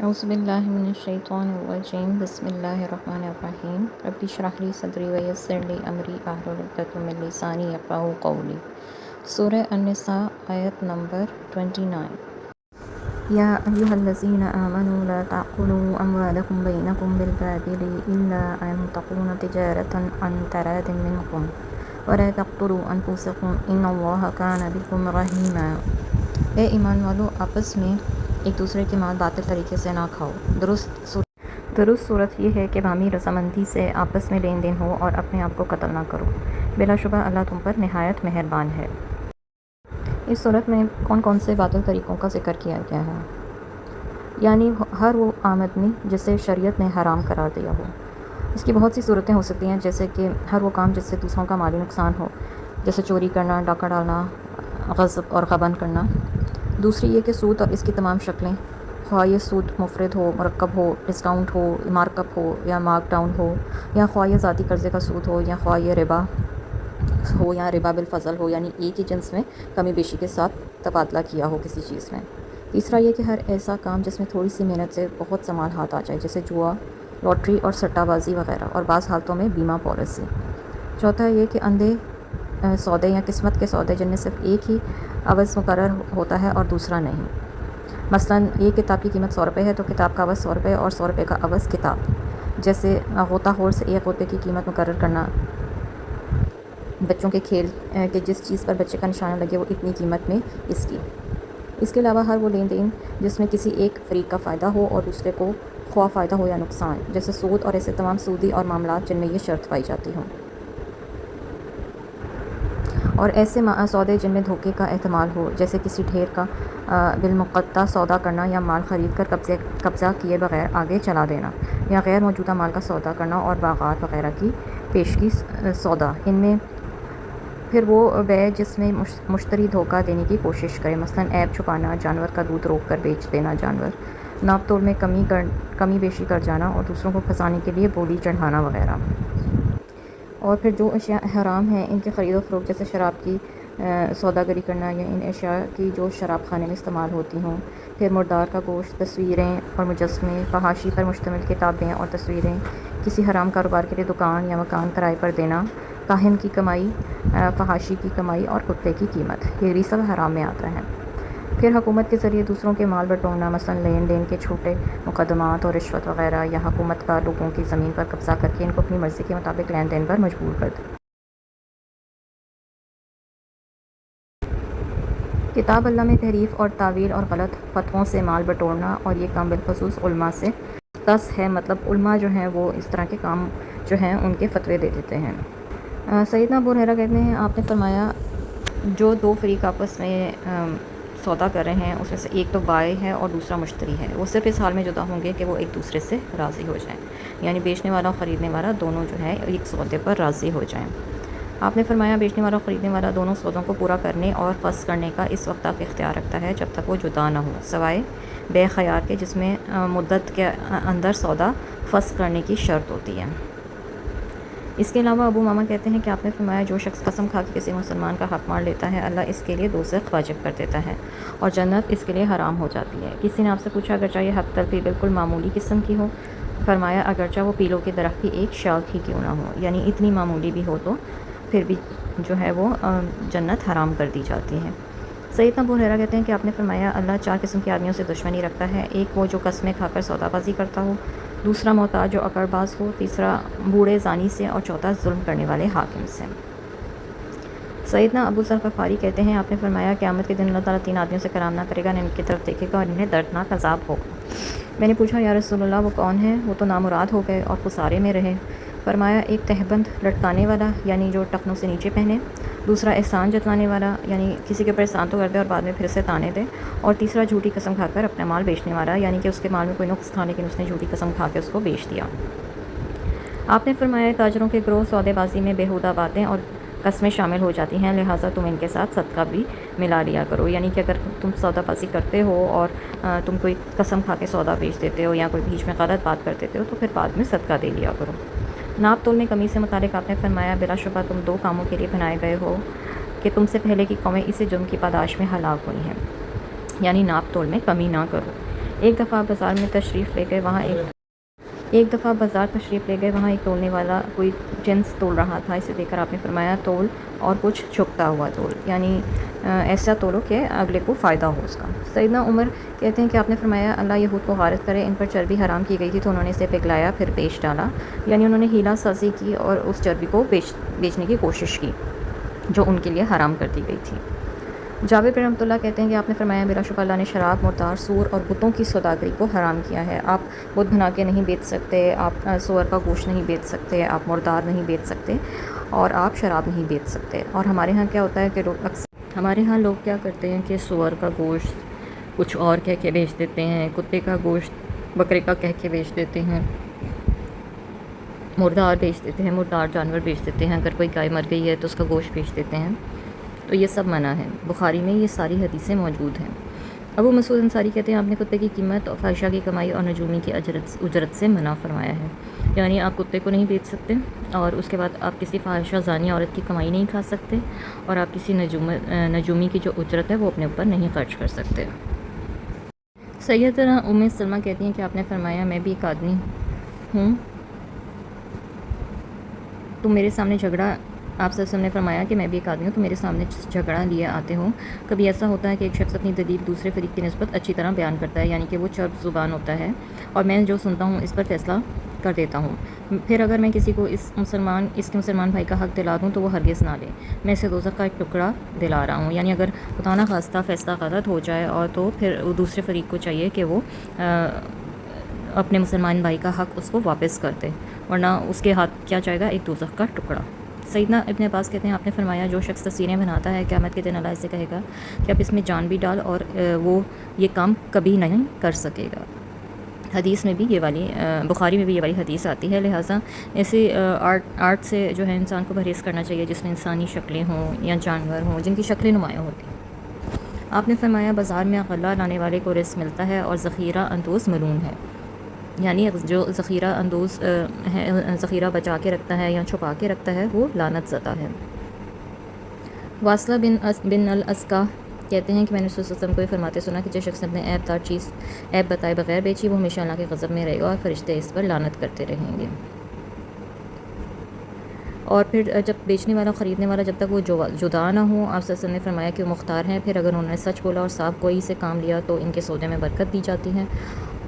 اعوذ باللہ من الشیطان الرجیم بسم اللہ الرحمن الرحیم رب اشرح لی صدری ویسر لی امری واحلل عقدۃ من لسانی یفقہوا قولی۔ سورہ النساء آیت نمبر 29۔ یا ایھا الذین آمنوا لا تأکلوا اموالکم بینکم بالباطل الا ان تکون تجارۃ عن تراض منکم ولا تقتلوا انفسکم ان اللہ کان بکم رحیما۔ اے ایمان والو، آپس میں ایک دوسرے کے مال باطل طریقے سے نہ کھاؤ۔ درست صورت یہ ہے کہ باہمی رضامندی سے آپس میں لین دین ہو اور اپنے آپ کو قتل نہ کرو۔ بلا شبہ اللہ تم پر نہایت مہربان ہے۔ اس صورت میں کون کون سے باطل طریقوں کا ذکر کیا گیا ہے؟ یعنی ہر وہ آمدنی جسے شریعت نے حرام قرار دیا ہو۔ اس کی بہت سی صورتیں ہو سکتی ہیں، جیسے کہ ہر وہ کام جس سے دوسروں کا مالی نقصان ہو، جیسے چوری کرنا، ڈاکہ ڈالنا، غصب اور غبن کرنا۔ دوسری یہ کہ سود اور اس کی تمام شکلیں، خواہ یہ سود مفرد ہو، مرکب ہو، ڈسکاؤنٹ ہو، مارک اپ ہو یا مارک ڈاؤن ہو، یا خواہ یہ ذاتی قرضے کا سود ہو، یا خواہ یہ ربا ہو یا ربا بالفضل ہو، یعنی ایک ہی جنس میں کمی بیشی کے ساتھ تبادلہ کیا ہو کسی چیز میں۔ تیسرا یہ کہ ہر ایسا کام جس میں تھوڑی سی محنت سے بہت سا مال ہاتھ آ جائے، جیسے جوا، لاٹری اور سٹہ بازی وغیرہ، اور بعض حالتوں میں بیمہ پالیسی۔ چوتھا یہ کہ اندھے سودے یا قسمت کے سودے جن میں صرف ایک ہی عوض مقرر ہوتا ہے اور دوسرا نہیں۔ مثلاً ایک کتاب کی قیمت 100 روپے ہے تو کتاب کا عوض 100 روپے اور 100 روپے کا عوض کتاب، جیسے غوطہ خور سے ایک غوطے کی قیمت مقرر کرنا، بچوں کے کھیل کہ جس چیز پر بچے کا نشانہ لگے وہ اتنی قیمت میں اس کی۔ اس کے علاوہ ہر وہ لین دین جس میں کسی ایک فریق کا فائدہ ہو اور دوسرے کو خواہ فائدہ ہو یا نقصان، جیسے سود اور ایسے تمام سودی اور معاملات جن میں یہ شرط پائی جاتی ہوں، اور ایسے سودے جن میں دھوکے کا احتمال ہو، جیسے کسی ڈھیر کا بالمقطع سودا کرنا یا مال خرید کر قبضہ کیے بغیر آگے چلا دینا، یا غیر موجودہ مال کا سودا کرنا اور باغات وغیرہ کی پیشگی سودا۔ ان میں پھر وہ بیع جس میں مشتری دھوکہ دینے کی کوشش کرے، مثلاً عیب چھپانا، جانور کا دودھ روک کر بیچ دینا، جانور ناپ توڑ میں کمی بیشی کر جانا اور دوسروں کو پھنسانے کے لیے بولی چڑھانا وغیرہ۔ اور پھر جو اشیاء حرام ہیں ان کے خرید و فروخت، جیسے شراب کی سوداگری کرنا یا ان اشیاء کی جو شراب خانے میں استعمال ہوتی ہوں۔ پھر مردار کا گوشت، تصویریں اور مجسمے، فحاشی پر مشتمل کتابیں اور تصویریں، کسی حرام کاروبار کے لیے دکان یا مکان کرائے پر دینا، کاہن کی کمائی، فحاشی کی کمائی اور کتے کی قیمت، یہ بھی سب حرام میں آتا ہے۔ پھر حکومت کے ذریعے دوسروں کے مال بٹورنا، مثلاً لین دین کے چھوٹے مقدمات اور رشوت وغیرہ، یا حکومت کا لوگوں کی زمین پر قبضہ کر کے ان کو اپنی مرضی کے مطابق لین دین پر مجبور کر دے۔ کتاب اللہ میں تحریف اور تعویل اور غلط فتووں سے مال بٹورنا، اور یہ کام بالخصوص علماء سے مختص ہے، مطلب علماء جو ہیں وہ اس طرح کے کام جو ہیں ان کے فتوے دے دیتے ہیں۔ سیدنا ابو ہریرہ کہتے ہیں آپ نے فرمایا جو دو فریق آپس میں سودا کر رہے ہیں اس میں سے ایک تو بائع ہے اور دوسرا مشتری ہے، وہ صرف اس حال میں جدا ہوں گے کہ وہ ایک دوسرے سے راضی ہو جائیں، یعنی بیچنے والا اور خریدنے والا دونوں جو ہے ایک سودے پر راضی ہو جائیں۔ آپ نے فرمایا بیچنے والا اور خریدنے والا دونوں سودوں کو پورا کرنے اور فسخ کرنے کا اس وقت تک اختیار رکھتا ہے جب تک وہ جدا نہ ہو، سوائے بے خیار کے جس میں مدت کے اندر سودا فسخ کرنے کی شرط ہوتی ہے۔ اس کے علاوہ ابو ماما کہتے ہیں کہ آپ نے فرمایا جو شخص قسم کھا کے کسی مسلمان کا حق مار لیتا ہے اللہ اس کے لیے دوزخ واجب کر دیتا ہے اور جنت اس کے لیے حرام ہو جاتی ہے۔ کسی نے آپ سے پوچھا اگرچہ یہ حق تلفی بالکل معمولی قسم کی ہو، فرمایا اگرچہ وہ پیلوں کے درخت کی ایک شاخ ہی کیوں نہ ہو، یعنی اتنی معمولی بھی ہو تو پھر بھی جو ہے وہ جنت حرام کر دی جاتی ہے۔ سیدنا ابو ہریرہ کہتے ہیں کہ آپ نے فرمایا اللہ 4 قسم کے آدمیوں سے دشمنی رکھتا ہے، ایک وہ جو قسمیں کھا کر سودا بازی کرتا ہو، دوسرا محتاج جو اکڑ باز ہو، تیسرا بوڑھے زانی سے، اور چوتھا ظلم کرنے والے حاکم سے۔ سیدنا ابو ذر غفاری کہتے ہیں آپ نے فرمایا قیامت کے دن اللہ تعالیٰ 3 آدمیوں سے کرام نہ کرے گا، ان کی طرف دیکھے گا اور انہیں دردناک عذاب ہوگا۔ میں نے پوچھا یا رسول اللہ وہ کون ہیں؟ وہ تو نامراد ہو گئے اور خسارے میں رہے۔ فرمایا ایک تہبند لٹکانے والا، یعنی جو ٹخنوں سے نیچے پہنے، دوسرا احسان جتلانے والا، یعنی کسی کے اوپر احسان تو کر دے اور بعد میں پھر سے تانے دے، اور تیسرا جھوٹی قسم کھا کر اپنا مال بیچنے والا، یعنی کہ اس کے مال میں کوئی نقص تھا لیکن اس نے جھوٹی قسم کھا کے اس کو بیچ دیا۔ آپ نے فرمایا تاجروں کے گروہ سودے بازی میں بےہودہ باتیں اور قسمیں شامل ہو جاتی ہیں، لہٰذا تم ان کے ساتھ صدقہ بھی ملا لیا کرو، یعنی کہ اگر تم سودا بازی کرتے ہو اور تم کوئی قسم کھا کے سودا بیچ دیتے ہو یا کوئی بیچ میں غلط بات کر دیتے ہو تو پھر بعد میں صدقہ دے لیا کرو۔ ناپ تول میں کمی سے متعلق آپ نے فرمایا بلا شبہ تم 2 کاموں کے لیے بنائے گئے ہو کہ تم سے پہلے کی قومیں اسی جرم کی پاداش میں ہلاک ہوئی ہیں، یعنی ناپ تول میں کمی نہ کرو۔ ایک دفعہ بازار میں تشریف لے گئے، وہاں ایک تولنے والا کوئی جنس تول رہا تھا، اسے دیکھ کر آپ نے فرمایا تول اور کچھ جھکتا ہوا تول، یعنی ایسا تولو کہ اگلے کو فائدہ ہو اس کا۔ سیدنا عمر کہتے ہیں کہ آپ نے فرمایا اللہ یہود کو غارت کرے، ان پر چربی حرام کی گئی تھی تو انہوں نے اسے پگھلایا پھر بیچ ڈالا، یعنی انہوں نے ہیلا سازی کی اور اس چربی کو بیچنے کی کوشش کی جو ان کے لیے حرام کر دی گئی تھی۔ جابر بن رحمۃ اللہ کہتے ہیں کہ آپ نے فرمایا بلا شبہ اللہ نے شراب، مردار، سور اور بتوں کی سوداگری کو حرام کیا ہے۔ آپ بت بنا کے نہیں بیچ سکتے، آپ سور کا گوشت نہیں بیچ سکتے، آپ مردار نہیں بیچ سکتے اور آپ شراب نہیں بیچ سکتے۔ اور ہمارے ہاں کیا ہوتا ہے کہ لوگ کیا کرتے ہیں کہ سور کا گوشت کچھ اور کہہ کے بیچ دیتے ہیں، کتے کا گوشت بکرے کا کہہ کے بیچ دیتے ہیں، مردار بیچ دیتے ہیں، مردار جانور بیچ دیتے ہیں، اگر کوئی گائے مر گئی ہے تو اس کا گوشت بیچ دیتے ہیں، تو یہ سب منع ہے۔ بخاری میں یہ ساری حدیثیں موجود ہیں۔ ابو مسعود انصاری کہتے ہیں آپ نے کتے کی قیمت اور فاحشہ کی کمائی اور نجومی کی اجرت سے منع فرمایا ہے، یعنی آپ کتے کو نہیں بیچ سکتے اور اس کے بعد آپ کسی فاحشہ زانی عورت کی کمائی نہیں کھا سکتے اور آپ کسی نجومی کی جو اجرت ہے وہ اپنے اوپر نہیں خرچ کر سکتے۔ سیدنا ام سلمہ کہتی ہیں کہ آپ نے فرمایا میں بھی ایک آدمی ہوں، تم میرے سامنے جھگڑا آپ صلی اللہ علیہ وسلم نے فرمایا کہ میں بھی ایک آدمی ہوں، تو میرے سامنے جھگڑا لیے آتے ہو۔ کبھی ایسا ہوتا ہے کہ ایک شخص اپنی دلیل دوسرے فریق کی نسبت اچھی طرح بیان کرتا ہے، یعنی کہ وہ چرب زبان ہوتا ہے اور میں جو سنتا ہوں اس پر فیصلہ کر دیتا ہوں، پھر اگر میں کسی کو اس کے مسلمان بھائی کا حق دلا دوں تو وہ ہرگز نہ لے، میں اسے دوزخ کا ایک ٹکڑا دلا رہا ہوں، یعنی اگر خدا نخواستہ فیصلہ غلط ہو جائے اور تو پھر دوسرے فریق کو چاہیے کہ وہ اپنے مسلمان بھائی کا حق اس کو واپس کر دے، ورنہ اس کے ہاتھ کیا جائے گا، ایک دوزخ کا ٹکڑا۔ سیدنا ابن عباس کہتے ہیں آپ نے فرمایا جو شخص تصویریں بناتا ہے قیامت کے دن اللہ سے کہے گا کہ اب اس میں جان بھی ڈال اور وہ یہ کام کبھی نہیں کر سکے گا۔ حدیث میں بھی یہ والی بخاری میں بھی یہ والی حدیث آتی ہے، لہٰذا ایسے آرٹ سے جو ہے انسان کو پرہیز کرنا چاہیے جس میں انسانی شکلیں ہوں یا جانور ہوں جن کی شکلیں نمایاں ہوتی ہیں۔ آپ نے فرمایا بازار میں غلہ لانے والے کو رزق ملتا ہے اور ذخیرہ اندوز ملعون ہے، یعنی جو ذخیرہ اندوز ہے، ذخیرہ بچا کے رکھتا ہے یا چھپا کے رکھتا ہے وہ لعنت زدہ ہے۔ واصلہ بن الاسقا کہتے ہیں کہ میں نے رسول صلی اللہ علیہ وسلم کو یہ فرماتے سنا کہ جس شخص نے اپنے عیب دار چیز عیب بتائے بغیر بیچی وہ ہمیشہ اللہ کے غضب میں رہے گا اور فرشتے اس پر لعنت کرتے رہیں گے۔ اور پھر جب بیچنے والا خریدنے والا جب تک وہ جدا نہ ہو، آپ صلی اللہ علیہ وسلم نے فرمایا کہ وہ مختار ہیں، پھر اگر انہوں نے سچ بولا اور صاف گوئی سے کام لیا تو ان کے سودے میں برکت دی جاتی ہے،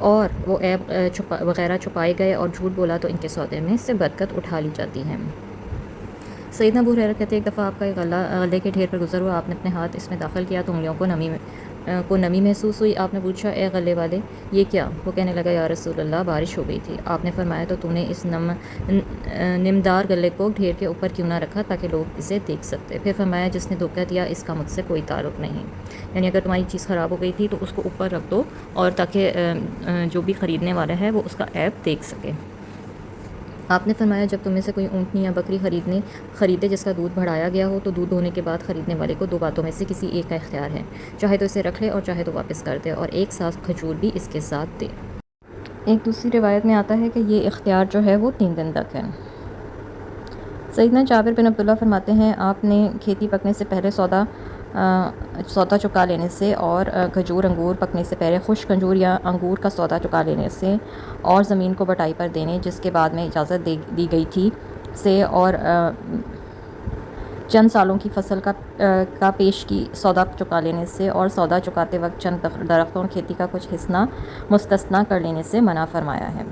اور وہ عیب وغیرہ چھپائے گئے اور جھوٹ بولا تو ان کے سودے میں سے برکت اٹھا لی جاتی ہے۔ سیدنا ابو ہریرہ کہتے ہیں ایک دفعہ آپ کا ایک غلے کے ڈھیر پر گزر ہوا، آپ نے اپنے ہاتھ اس میں داخل کیا تو انگلیوں کو نمی محسوس ہوئی۔ آپ نے پوچھا اے غلے والے یہ کیا؟ وہ کہنے لگا یا رسول اللہ بارش ہو گئی تھی۔ آپ نے فرمایا تو نے اس نمدار غلے کو ڈھیر کے اوپر کیوں نہ رکھا تاکہ لوگ اسے دیکھ سکتے؟ پھر فرمایا جس نے دھوکہ دیا اس کا مجھ سے کوئی تعلق نہیں، یعنی اگر تمہاری چیز خراب ہو گئی تھی تو اس کو اوپر رکھ دو اور تاکہ جو بھی خریدنے والا ہے وہ اس کا عیب دیکھ سکے۔ آپ نے فرمایا جب تم میں سے کوئی اونٹنی یا بکری خریدے جس کا دودھ بڑھایا گیا ہو تو دودھ ہونے کے بعد خریدنے والے کو دو باتوں میں سے کسی ایک کا اختیار ہے، چاہے تو اسے رکھ لے اور چاہے تو واپس کر دے، اور ایک ساتھ کھجور بھی اس کے ساتھ دے۔ ایک دوسری روایت میں آتا ہے کہ یہ اختیار جو ہے وہ 3 دن تک ہے۔ سیدنا جابر بن عبداللہ فرماتے ہیں آپ نے کھیتی پکنے سے پہلے سودا چکا لینے سے اور کھجور انگور پکنے سے پہلے خشک کھجور یا انگور کا سودا چکا لینے سے اور زمین کو بٹائی پر دینے جس کے بعد میں اجازت دی گئی تھی سے اور چند سالوں کی فصل کا پیش کی سودا چکا لینے سے اور سودا چکاتے وقت چند درختوں اور کھیتی کا کچھ حصہ مستثنا کر لینے سے منع فرمایا ہے۔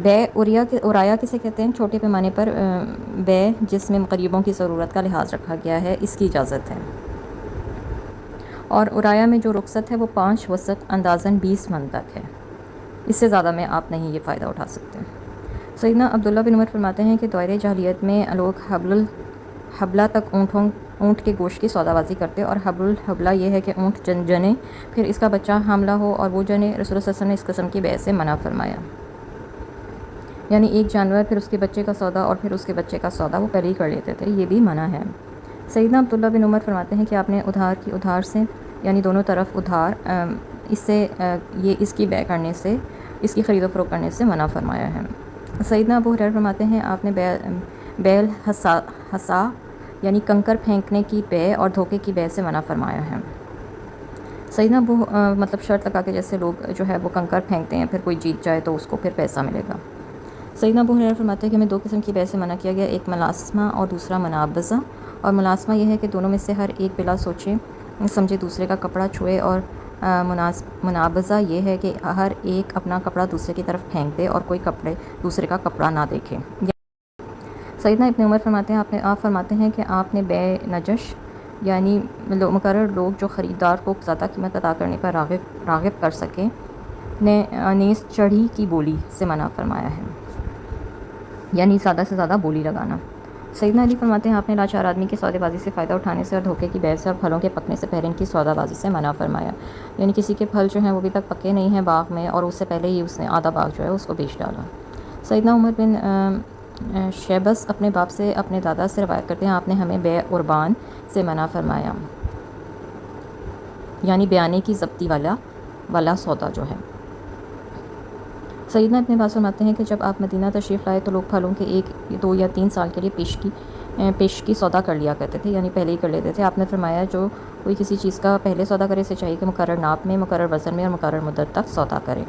بے اورایا کسے کہتے ہیں؟ چھوٹے پیمانے پر بے جس میں غریبوں کی ضرورت کا لحاظ رکھا گیا ہے، اس کی اجازت ہے، اور اورایا میں جو رخصت ہے وہ 5 وسق اندازاً 20 من تک ہے، اس سے زیادہ میں آپ نہیں یہ فائدہ اٹھا سکتے۔ سیدنا عبداللہ بن عمر فرماتے ہیں کہ دور جاہلیت میں لوگ حبلہ تک اونٹ کے گوشت کی سودا بازی کرتے، اور حبلہ یہ ہے کہ اونٹ جنے پھر اس کا بچہ حاملہ ہو اور وہ جنے۔ رسول اللہ صلی اللہ علیہ وسلم نے اس قسم کی بیع سے منع فرمایا، یعنی ایک جانور پھر اس کے بچے کا سودا اور پھر اس کے بچے کا سودا وہ پہلے ہی کر لیتے تھے، یہ بھی منع ہے۔ سیدنا عبداللہ بن عمر فرماتے ہیں کہ آپ نے ادھار سے یعنی دونوں طرف ادھار اس کی بیع کرنے سے، اس کی خرید و فروخت کرنے سے منع فرمایا ہے۔ سیدنا ابو ہریرہ فرماتے ہیں آپ نے بیل حصا یعنی کنکر پھینکنے کی بیع اور دھوکے کی بیع سے منع فرمایا ہے۔ سیدنا ابو مطلب شرط لگا کے جیسے لوگ جو ہے وہ کنکر پھینکتے ہیں، پھر کوئی جیت جائے تو اس کو پھر پیسہ ملے گا۔ سیدنا ابو ہریرہ فرماتے ہیں کہ ہمیں 2 قسم کی بیع سے منع کیا گیا، ایک ملاسمہ اور دوسرا منابذہ۔ اور ملاسمہ یہ ہے کہ دونوں میں سے ہر ایک بلا سوچے سمجھے دوسرے کا کپڑا چھوئے، اور منابذہ یہ ہے کہ ہر ایک اپنا کپڑا دوسرے کی طرف پھینک دے اور کوئی دوسرے کا کپڑا نہ دیکھے۔ سیدنا ابن عمر فرماتے ہیں آپ فرماتے ہیں کہ آپ نے بیع نجش یعنی مقرر لوگ جو خریدار کو زیادہ قیمت ادا کرنے پر راغب کر سکیں نیز چڑھی کی بولی سے منع فرمایا ہے، یعنی زیادہ سے زیادہ بولی لگانا۔ سیدنا علی فرماتے ہیں آپ نے لاچار آدمی کی سودے بازی سے فائدہ اٹھانے سے اور دھوکے کی بیع سے اور پھلوں کے پکنے سے پہلے ان کی سودا بازی سے منع فرمایا، یعنی کسی کے پھل جو ہیں وہ ابھی تک پکے نہیں ہیں باغ میں اور اس سے پہلے ہی اس نے آدھا باغ جو ہے اس کو بیچ ڈالا۔ سیدنا عمر بن شیبس اپنے باپ سے اپنے دادا سے روایت کرتے ہیں آپ نے ہمیں بیع قربان سے منع فرمایا، یعنی بیانے کی ضبطی والا سودا جو ہے۔ سیدنا ابن عباس فرماتے ہیں کہ جب آپ مدینہ تشریف لائے تو لوگ پھلوں کے 1، 2 یا 3 سال کے لیے پیشگی سودا کر لیا کرتے تھے، یعنی پہلے ہی کر لیتے تھے۔ آپ نے فرمایا جو کوئی کسی چیز کا پہلے سودا کرے اسے چاہیے کہ مقرر ناپ میں، مقرر وزن میں اور مقرر مدت تک سودا کرے۔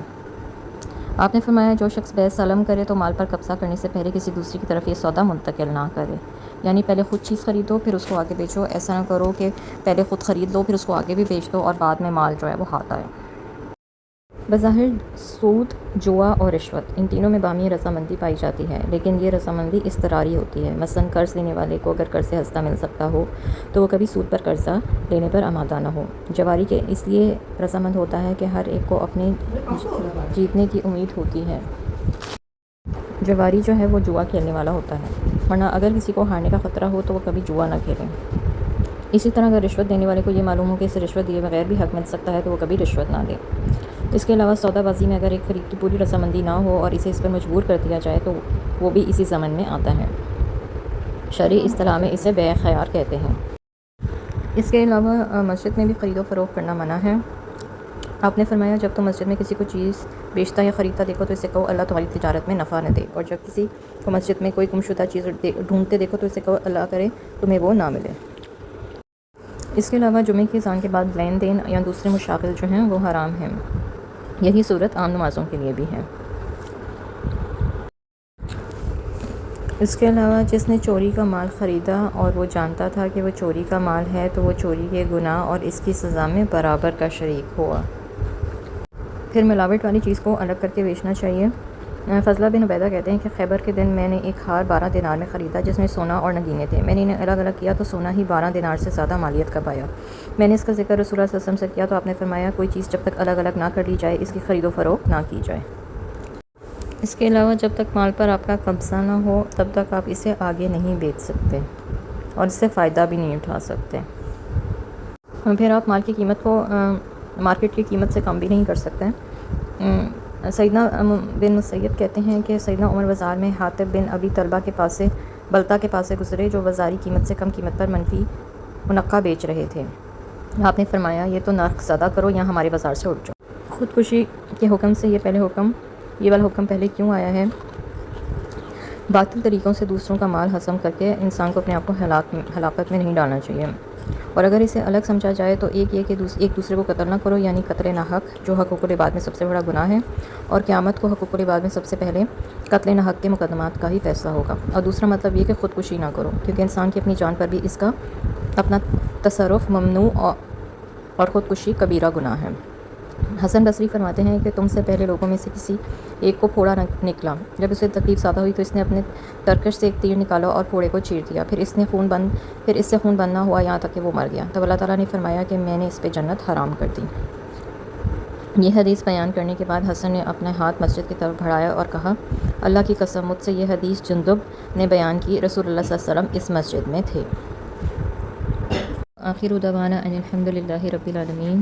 آپ نے فرمایا جو شخص بیع سلم کرے تو مال پر قبضہ کرنے سے پہلے کسی دوسری کی طرف یہ سودا منتقل نہ کرے، یعنی پہلے خود چیز خریدو پھر اس کو آگے بیچو، ایسا نہ کرو کہ پہلے خود خرید لو پھر اس کو آگے بھی بیچ دو اور بعد میں مال جو ہے وہ ہاتھ آئے۔ بظاہر سود، جوا اور رشوت ان تینوں میں باہمی رضامندی پائی جاتی ہے، لیکن یہ رضامندی اضطراری ہوتی ہے۔ مثلاً قرض لینے والے کو اگر قرض ہستہ مل سکتا ہو تو وہ کبھی سود پر قرضہ لینے پر آمادہ نہ ہو۔ جواری کے اس لیے رضامند ہوتا ہے کہ ہر ایک کو اپنے جیتنے کی امید ہوتی ہے، جواری جو ہے وہ جوا کھیلنے والا ہوتا ہے، ورنہ اگر کسی کو ہارنے کا خطرہ ہو تو وہ کبھی جوا نہ کھیلے۔ اسی طرح اگر رشوت دینے والے کو یہ معلوم ہو کہ اسے رشوت دیے بغیر بھی حق مل سکتا ہے تو وہ کبھی رشوت نہ دے۔ اس کے علاوہ سودا بازی میں اگر ایک فریق کی پوری رضامندی نہ ہو اور اسے اس پر مجبور کر دیا جائے تو وہ بھی اسی ضمن میں آتا ہے، شرعی اصطلاح میں اسے بیع خیار کہتے ہیں۔ اس کے علاوہ مسجد میں بھی خرید و فروخت کرنا منع ہے۔ آپ نے فرمایا جب تم مسجد میں کسی کو چیز بیچتا یا خریدتا دیکھو تو اسے کہو اللہ تمہاری تجارت میں نفع نہ دے، اور جب کسی کو مسجد میں کوئی گمشدہ چیز ڈھونڈتے دیکھو تو اسے کہو اللہ کرے تمہیں وہ نہ ملے۔ اس کے علاوہ جمعے کی اذان کے بعد لین دین یا دوسرے مشاغل جو ہیں وہ حرام ہیں، یہی صورت عام نمازوں کے لیے بھی ہے۔ اس کے علاوہ جس نے چوری کا مال خریدا اور وہ جانتا تھا کہ وہ چوری کا مال ہے تو وہ چوری کے گناہ اور اس کی سزا میں برابر کا شریک ہوا۔ پھر ملاوٹ والی چیز کو الگ کر کے بیچنا چاہیے۔ فضلہ بن عبیدہ کہتے ہیں کہ خیبر کے دن میں نے ایک ہار 12 دینار میں خریدا جس میں سونا اور نگینے تھے، میں نے انہیں الگ الگ کیا تو سونا ہی 12 دینار سے زیادہ مالیت کا پایا۔ میں نے اس کا ذکر رسول اللہ صلی اللہ علیہ وسلم سے کیا تو آپ نے فرمایا کوئی چیز جب تک الگ الگ نہ کر لی جائے اس کی خرید و فروخت نہ کی جائے۔ اس کے علاوہ جب تک مال پر آپ کا قبضہ نہ ہو تب تک آپ اسے آگے نہیں بیچ سکتے اور اس سے فائدہ بھی نہیں اٹھا سکتے۔ پھر آپ مال کی قیمت کو مارکیٹ کی قیمت سے کم بھی نہیں کر سکتے۔ سیدنا بن مسیب کہتے ہیں کہ سیدنا عمر بازار میں حاطب بن ابی طلحہ کے پاس سے بلتا کے پاس سے گزرے جو بازاری قیمت سے کم قیمت پر منفی منقع بیچ رہے تھے۔ آپ نے فرمایا یہ تو نرخ زیادہ کرو یا ہمارے بازار سے اٹھ جاؤ۔ خودکشی کے حکم سے یہ والا حکم پہلے کیوں آیا ہے؟ باطل طریقوں سے دوسروں کا مال ہضم کر کے انسان کو اپنے آپ کو ہلاکت میں نہیں ڈالنا چاہیے، اور اگر اسے الگ سمجھا جائے تو ایک یہ کہ ایک دوسرے کو قتل نہ کرو، یعنی قتل ناحق جو حقوق العباد میں سب سے بڑا گناہ ہے، اور قیامت کو حقوق العباد میں سب سے پہلے قتل ناحق کے مقدمات کا ہی فیصلہ ہوگا۔ اور دوسرا مطلب یہ کہ خودکشی نہ کرو، کیونکہ انسان کی اپنی جان پر بھی اس کا اپنا تصرف ممنوع اور خودکشی کبیرہ گناہ ہے۔ حسن بصری فرماتے ہیں کہ تم سے پہلے لوگوں میں سے کسی ایک کو پھوڑا نکلا، جب اسے تکلیف زیادہ ہوئی تو اس نے اپنے ترکش سے ایک تیر نکالا اور پھوڑے کو چیر دیا، پھر اس سے خون بند نہ ہوا یہاں تک کہ وہ مر گیا، تب اللہ تعالیٰ نے فرمایا کہ میں نے اس پہ جنت حرام کر دی۔ یہ حدیث بیان کرنے کے بعد حسن نے اپنا ہاتھ مسجد کی طرف بڑھایا اور کہا اللہ کی قسم مجھ سے یہ حدیث جندب نے بیان کی، رسول اللہ صلی اللہ علیہ وسلم اس مسجد میں تھے۔ آخر دعوانا ان الحمد للہ رب العالمین۔